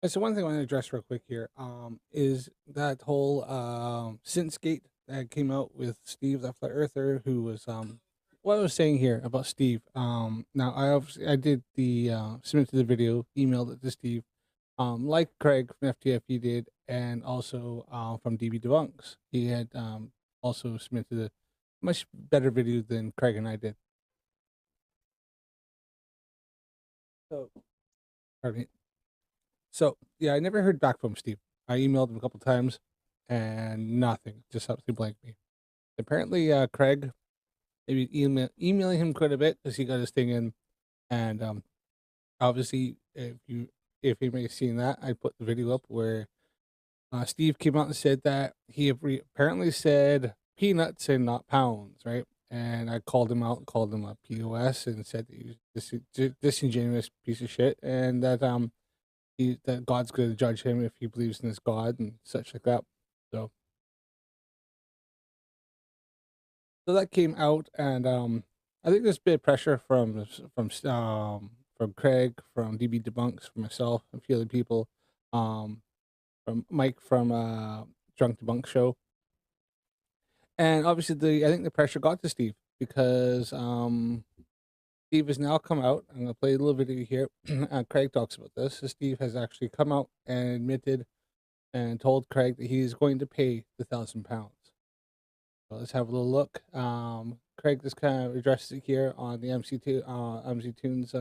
So one thing I want to address real quick here, is that whole Synthgate that came out with Steve, the Flat Earther, who was what I was saying here about Steve. Now I did the submitted the video, emailed it to Steve, like Craig from FTFE did, and also from DB Debunks. He had also submitted a much better video than Craig and I did. So, pardon me. So yeah, I never heard back from Steve. I emailed him a couple times, and nothing. Just absolutely blanked me. Apparently, Craig maybe emailing him quite a bit because he got his thing in, and obviously, if you may have seen that, I put the video up where Steve came out and said that he apparently said peanuts and not pounds, right? And I called him out, called him a POS, and said that he was disingenuous piece of shit, and that God's going to judge him if he believes in his God and such like that. So, so that came out, and I think there's a bit of pressure from Craig, from DB Debunks, from myself, and a few other people, um, from Mike from Drunk Debunk Show, and obviously I think the pressure got to Steve because Steve has now come out. I'm gonna play a little video here. Craig talks about this. So Steve has actually come out and admitted and told Craig that he is going to pay the £1,000. So let's have a little look. Craig just kind of addresses it here on the MC Tunes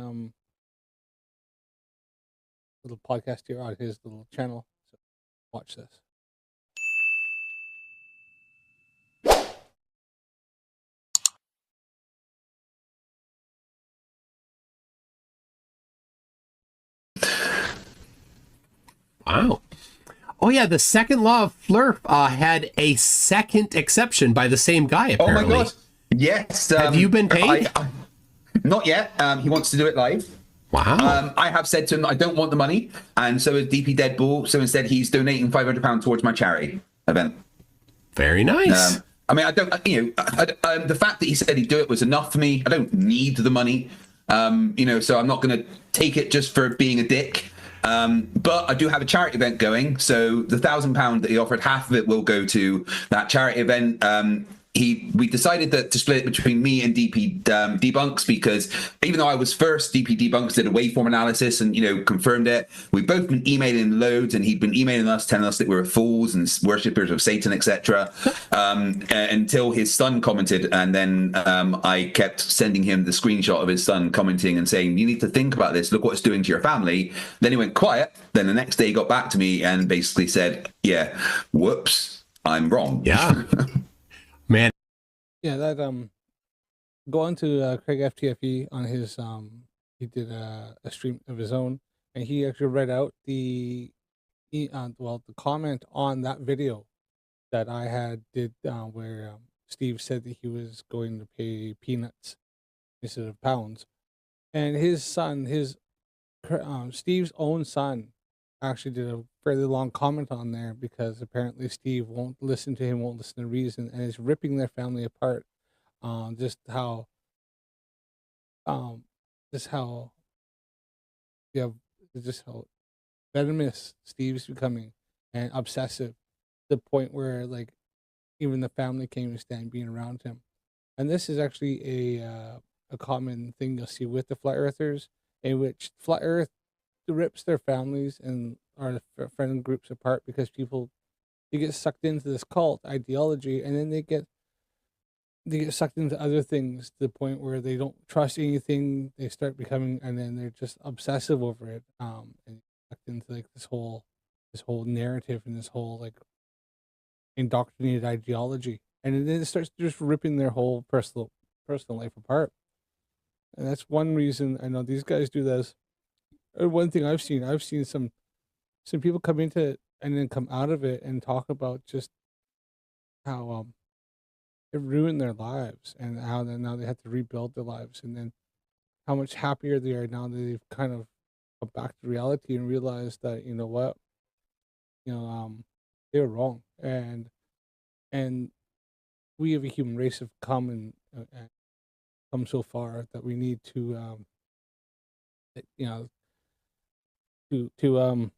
little podcast here on his little channel. So watch this. Wow. Oh yeah, the second law of Flurf had a second exception by the same guy. Apparently. Oh my god! Yes. Have you been paid? Not yet. He wants to do it live. Wow. I have said to him I don't want the money, and so is DP Deadpool. So instead, he's donating £500 towards my charity event. Very nice. I mean, I don't. The fact that he said he'd do it was enough for me. I don't need the money. So I'm not going to take it just for being a dick. But I do have a charity event going, so the £1,000 that he offered, half of it will go to that charity event. We decided to split it between me and DP Debunks, because even though I was first, DP Debunks did a waveform analysis and confirmed it. We've both been emailing loads, and he'd been emailing us telling us that we were fools and worshippers of Satan, etc. Until his son commented, and then I kept sending him the screenshot of his son commenting and saying, "You need to think about this. Look what it's doing to your family." Then he went quiet. Then the next day he got back to me and basically said, "Yeah, whoops, I'm wrong." Yeah. Man. Yeah, that go on to Craig FTFE on his he did a stream of his own, and he actually read out the comment on that video that I did where Steve said that he was going to pay peanuts instead of pounds, and his son, Steve's own son, actually did a fairly long comment on there because apparently Steve won't listen to him, won't listen to reason, and is ripping their family apart. Just how, um, just how, yeah, just how venomous Steve's becoming and obsessive to the point where like even the family can't even stand being around him. And this is actually a common thing you'll see with the flat earthers, in which flat earth rips their families and our friend groups apart because they get sucked into this cult ideology, and then they get sucked into other things to the point where they don't trust anything. They start becoming, and then they're just obsessive over it, and sucked into like this whole narrative and this whole like indoctrinated ideology, and then it starts just ripping their whole personal life apart. And that's one reason I know these guys do this. One thing I've seen some people come into it and then come out of it and talk about just how it ruined their lives, and how then now they have to rebuild their lives, and then how much happier they are now that they've kind of come back to reality and realized that what, they were wrong, and we as a human race have come and come so far that we need to to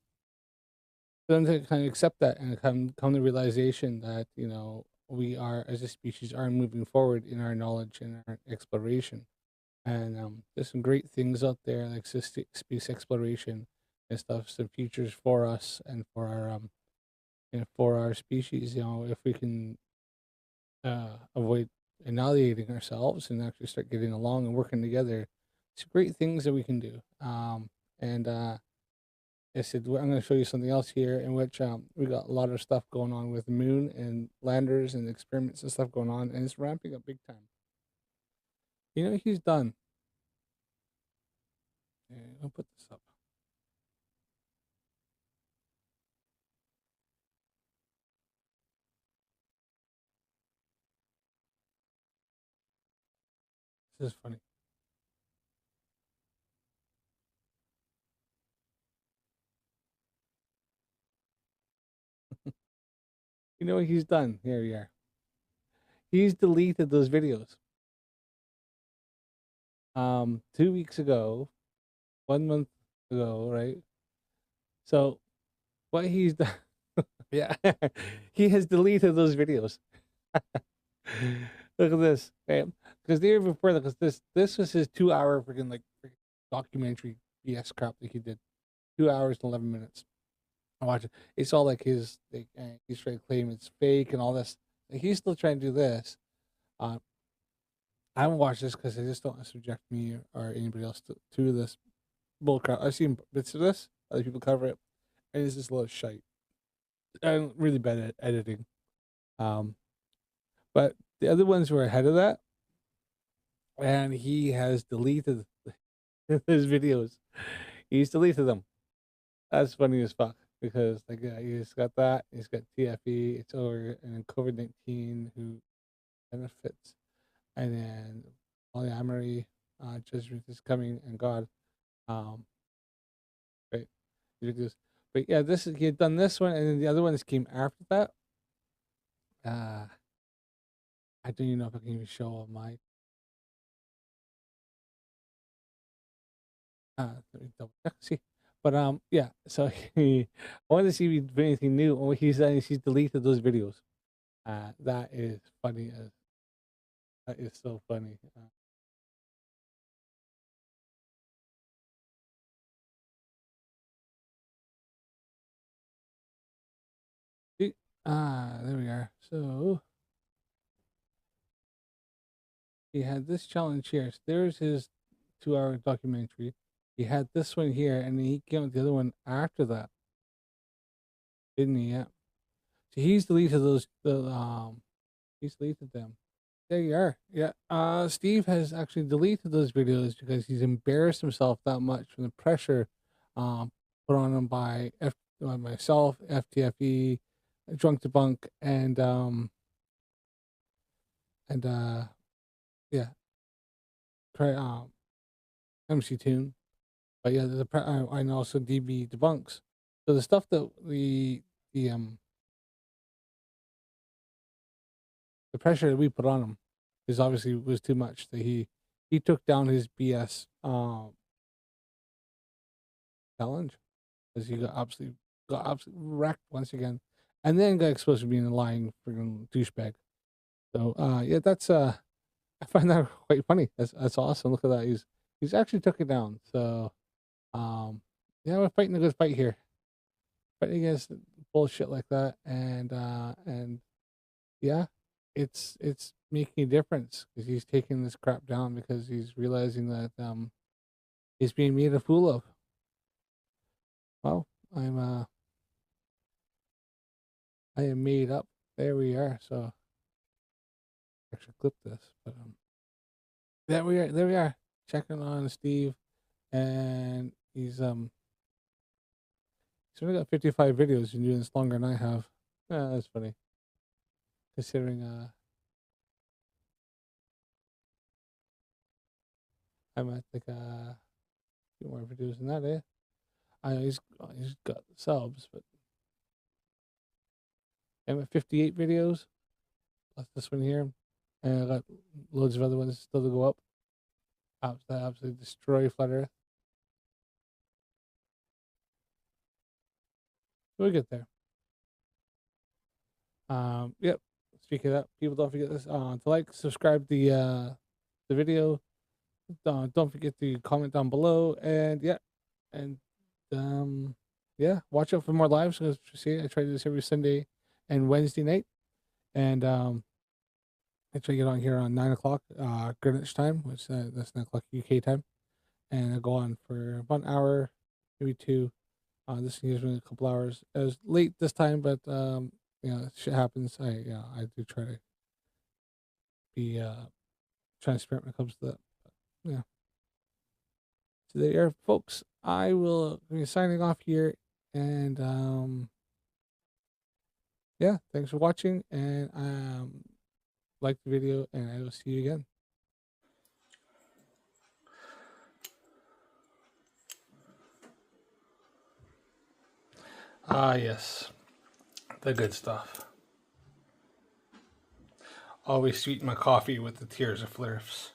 for them to kind of accept that and come to realization that, you know, we are as a species are moving forward in our knowledge and our exploration. And there's some great things out there like space exploration and stuff, some futures for us and for our species. You know, if we can avoid annihilating ourselves and actually start getting along and working together, it's great things that we can do. And I said, I'm going to show you something else here in which we got a lot of stuff going on with the moon and landers and experiments and stuff going on, and it's ramping up big time. You know, he's done. Yeah, I'll put this up. This is funny. You know what he's done? Here we are. He's deleted those videos. 2 weeks ago, 1 month ago, right? So what he's done, yeah, he has deleted those videos. Look at this, okay? Because the year before that, because this was his 2 hour freaking like documentary BS crap that he did, 2 hours and 11 minutes. I watch it. It's all like his like, he's trying to claim it's fake and all this. He's still trying to do this. Uh, I haven't watched this because I just don't want to subject me or anybody else to this bullcrap. I've seen bits of this, other people cover it, and it's just a little shite and really bad at editing. But the other ones were ahead of that, and he has deleted his videos. He's deleted them. That's funny as fuck because like he's got that, he's got TFE, it's over, and then COVID-19 who benefits, and then polyamory, judgment is coming, and God, right, videos. But yeah, this is he had done this one, and then the other ones came after that. I don't even know if I can even show all my. Let me double check. See, but yeah. So I wanted to see if he did anything new. And what he's done is he's deleted those videos. That is funny as that is so funny. There we are. So he had this challenge here. So there's his 2 hour documentary. He had this one here, and then he came with the other one after that, didn't he? Yeah. So he's deleted those. He's deleted them. There you are. Yeah. Steve has actually deleted those videos because he's embarrassed himself that much from the pressure, um, put on him by myself, FTFE, Drunk Debunk, and yeah, MC Tune. But yeah, and also DB Debunks. So the stuff that the pressure that we put on him is obviously was too much. That he took down his BS challenge because he got absolutely wrecked once again, and then got exposed to being a lying freaking douchebag. So yeah, that's I find that quite funny. That's awesome. Look at that. He's actually took it down. So yeah, we're fighting a good fight here. Fighting against bullshit like that, and yeah, it's making a difference because he's taking this crap down because he's realizing that he's being made a fool of. Well, I am made up. There we are. So actually clip this, but there we are. There we are. Checking on Steve, and he's only got 55 videos and doing this longer than I have. Yeah, that's funny. Considering I'm at like a few more videos than that, eh? I know he's got subs, but I'm at 58 videos. Plus this one here. And I got loads of other ones still to go up. That absolutely destroy Flat Earth. We'll get there. Yep. Speaking of that, people don't forget this to like, subscribe the video. Don't forget to comment down below, and watch out for more lives. Because see, I try to do this every Sunday and Wednesday night, and I try to get on here on 9 o'clock Greenwich time, which that's 9 o'clock UK time, and I go on for about an hour, maybe two. This is usually a couple hours. It was late this time, but shit happens. I do try to be transparent when it comes to that. But, yeah. So there you are, folks. I will be signing off here, and thanks for watching, and like the video, and I will see you again. Ah, yes. The good stuff. Always sweeten my coffee with the tears of Flurfs.